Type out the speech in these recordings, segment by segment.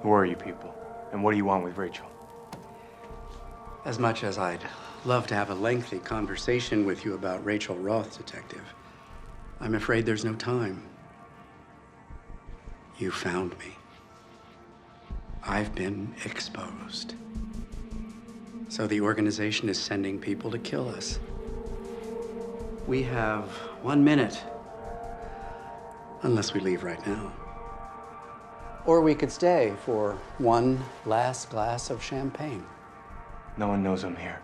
Who are you people? And what do you want with Rachel? As much as I'd love to have a lengthy conversation with you about Rachel Roth, Detective, I'm afraid there's no time. You found me. I've been exposed. So the organization is sending people to kill us. We have 1 minute, unless we leave right now. Or we could stay for one last glass of champagne. No one knows I'm here.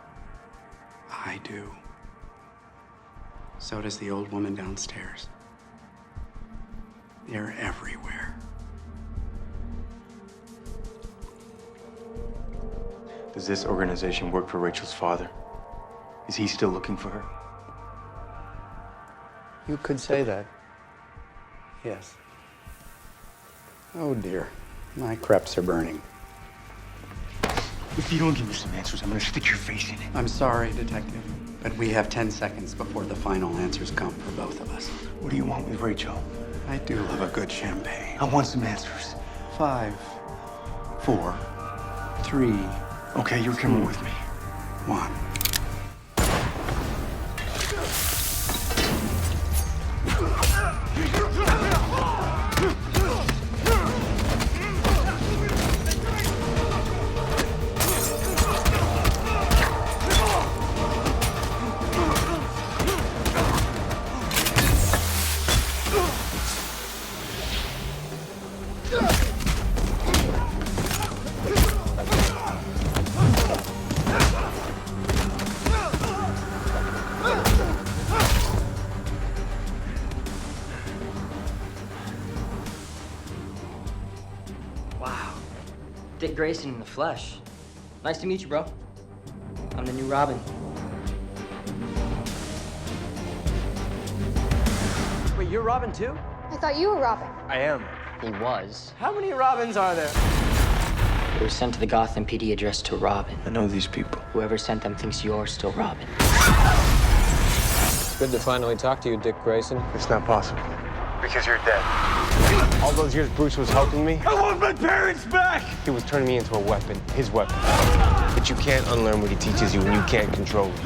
I do. So does the old woman downstairs. They're everywhere. Does this organization work for Rachel's father? Is he still looking for her? You could say that. Yes. Oh dear, my crepes are burning. If you don't give me some answers, I'm gonna stick your face in it. I'm sorry, Detective, but we have 10 seconds before the final answers come for both of us. What do you want with Rachel? I do love a good champagne. I want some answers. 5, 4, 3, Okay, you're coming with me. 1. Wow. Dick Grayson in the flesh. Nice to meet you, bro. I'm the new Robin. Wait, you're Robin too? I thought you were Robin. I am. He was. How many Robins are there? They were sent to the Gotham PD addressed to Robin. I know these people. Whoever sent them thinks you're still Robin. Good to finally talk to you, Dick Grayson. It's not possible. Because you're dead. All those years Bruce was helping me, I want my parents back! he was turning me into a weapon, his weapon. But you can't unlearn what he teaches you when you can't control it.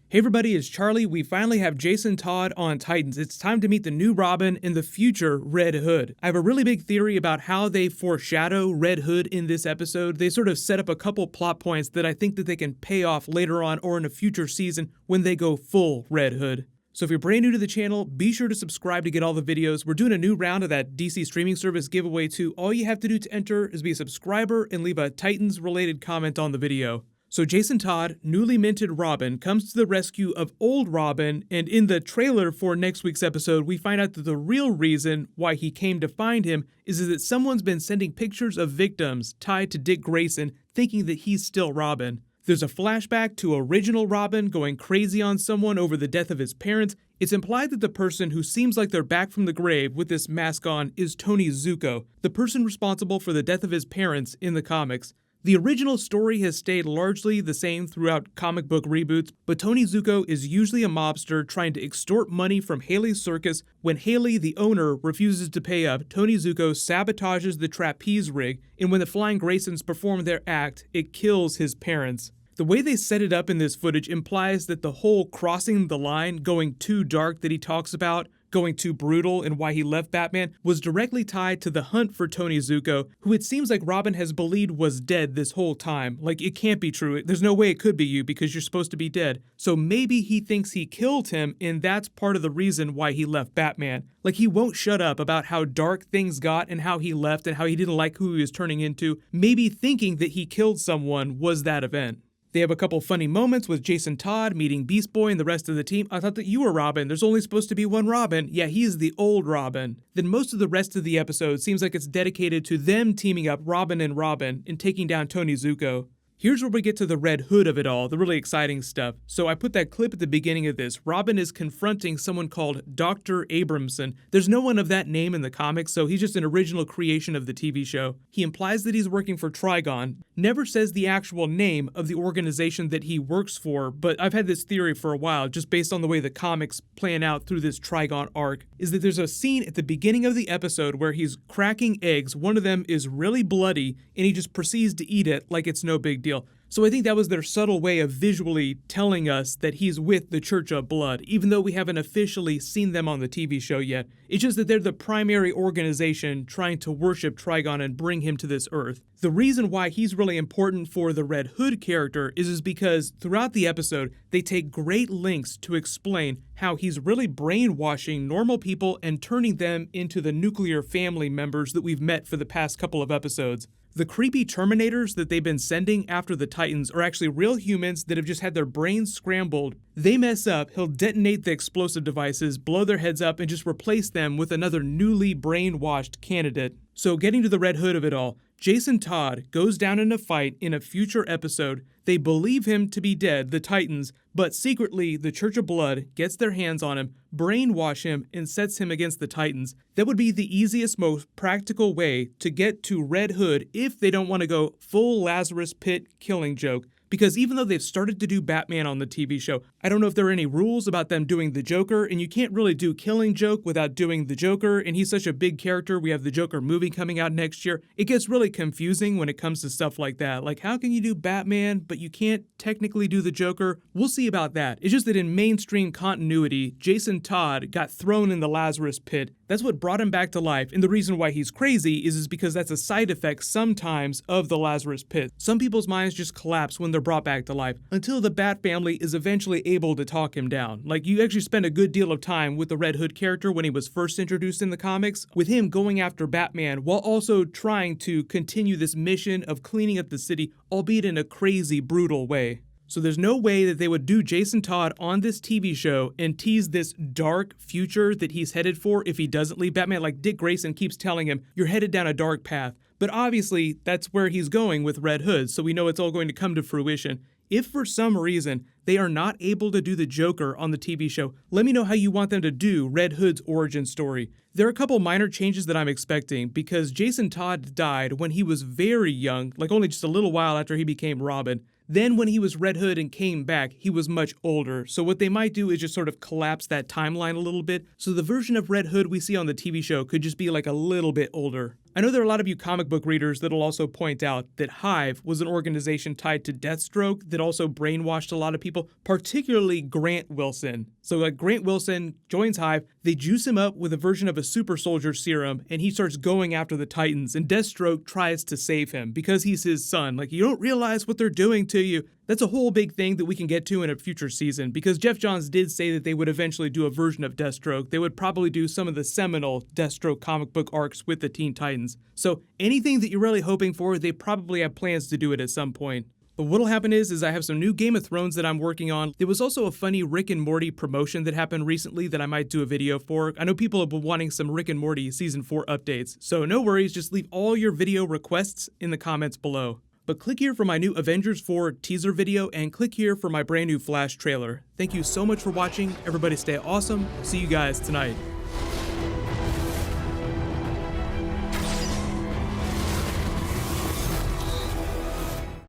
Hey everybody, it's Charlie. We finally have Jason Todd on Titans. It's time to meet the new Robin and the future Red Hood. I have a really big theory about how they foreshadow Red Hood in this episode. They sort of set up a couple plot points that I think that they can pay off later on or in a future season when they go full Red Hood. So if you're brand new to the channel, be sure to subscribe to get all the videos. We're doing a new round of that DC streaming service giveaway too. All you have to do to enter is be a subscriber and leave a Titans-related comment on the video. So Jason Todd, newly minted Robin, comes to the rescue of old Robin, and in the trailer for next week's episode, we find out that the real reason why he came to find him is that someone's been sending pictures of victims tied to Dick Grayson, thinking that he's still Robin. There's a flashback to original Robin going crazy on someone over the death of his parents. It's implied that the person who seems like they're back from the grave with this mask on is Tony Zuko, the person responsible for the death of his parents in the comics. The original story has stayed largely the same throughout comic book reboots, but Tony Zuko is usually a mobster trying to extort money from Haley's circus. When Haley, the owner, refuses to pay up, Tony Zuko sabotages the trapeze rig, and when the Flying Graysons perform their act, it kills his parents. The way they set it up in this footage implies that the whole crossing the line, going too dark that he talks about, going too brutal and why he left Batman, was directly tied to the hunt for Tony Zuko, who it seems like Robin has believed was dead this whole time. Like, it can't be true. There's no way it could be you because you're supposed to be dead. So maybe he thinks he killed him, and that's part of the reason why he left Batman. Like, he won't shut up about how dark things got and how he left and how he didn't like who he was turning into. Maybe thinking that he killed someone was that event. They have a couple funny moments with Jason Todd meeting Beast Boy and the rest of the team. I thought that you were Robin. There's only supposed to be one Robin. Yeah, he's the old Robin. Then most of the rest of the episode seems like it's dedicated to them teaming up Robin and taking down Tony Zuko. Here's where we get to the Red Hood of it all, the really exciting stuff. So I put that clip at the beginning of this. Robin is confronting someone called Dr. Abramson. There's no one of that name in the comics, so he's just an original creation of the TV show. He implies that he's working for Trigon, never says the actual name of the organization that he works for, but I've had this theory for a while, just based on the way the comics plan out through this Trigon arc, is that there's a scene at the beginning of the episode where he's cracking eggs. One of them is really bloody, and he just proceeds to eat it like it's no big deal. So I think that was their subtle way of visually telling us that he's with the Church of Blood, even though we haven't officially seen them on the TV show yet. It's just that they're the primary organization trying to worship Trigon and bring him to this Earth. The reason why he's really important for the Red Hood character is because throughout the episode, they take great lengths to explain how he's really brainwashing normal people and turning them into the nuclear family members that we've met for the past couple of episodes. The creepy Terminators that they've been sending after the Titans are actually real humans that have just had their brains scrambled. They mess up, he'll detonate the explosive devices, blow their heads up, and just replace them with another newly brainwashed candidate. So getting to the Red Hood of it all, Jason Todd goes down in a fight in a future episode. They believe him to be dead, the Titans, but secretly the Church of Blood gets their hands on him, brainwash him, and sets him against the Titans. That would be the easiest, most practical way to get to Red Hood if they don't want to go full Lazarus Pit Killing Joke. Because even though they've started to do Batman on the TV show, I don't know if there are any rules about them doing the Joker, and you can't really do Killing Joke without doing the Joker, and he's such a big character. We have the Joker movie coming out next year. It gets really confusing when it comes to stuff like that. Like, how can you do Batman, but you can't technically do the Joker? We'll see about that. It's just that in mainstream continuity, Jason Todd got thrown in the Lazarus Pit. That's what brought him back to life, and the reason why he's crazy is because that's a side effect sometimes of the Lazarus Pit. Some people's minds just collapse when they're brought back to life, until the Bat family is eventually able to talk him down. Like, you actually spend a good deal of time with the Red Hood character when he was first introduced in the comics, with him going after Batman while also trying to continue this mission of cleaning up the city, albeit in a crazy, brutal way. So there's no way that they would do Jason Todd on this TV show and tease this dark future that he's headed for if he doesn't leave Batman. Like, Dick Grayson keeps telling him, you're headed down a dark path. But obviously, that's where he's going with Red Hood, so we know it's all going to come to fruition. If for some reason they are not able to do the Joker on the TV show, let me know how you want them to do Red Hood's origin story. There are a couple minor changes that I'm expecting, because Jason Todd died when he was very young, like only just a little while after he became Robin. Then when he was Red Hood and came back, he was much older. So what they might do is just sort of collapse that timeline a little bit. So the version of Red Hood we see on the TV show could just be like a little bit older. I know there are a lot of you comic book readers that'll also point out that Hive was an organization tied to Deathstroke that also brainwashed a lot of people, particularly Grant Wilson. So Grant Wilson joins Hive, they juice him up with a version of a super soldier serum, and he starts going after the Titans, and Deathstroke tries to save him because he's his son. Like, you don't realize what they're doing to you. That's a whole big thing that we can get to in a future season, because Jeff Johns did say that they would eventually do a version of Deathstroke. They would probably do some of the seminal Deathstroke comic book arcs with the Teen Titans. So anything that you're really hoping for, they probably have plans to do it at some point. But what'll happen is I have some new Game of Thrones that I'm working on. There was also a funny Rick and Morty promotion that happened recently that I might do a video for. I know people have been wanting some Rick and Morty Season 4 updates, so no worries, just leave all your video requests in the comments below. But click here for my new Avengers 4 teaser video, and click here for my brand new Flash trailer. Thank you so much for watching. Everybody stay awesome. See you guys tonight.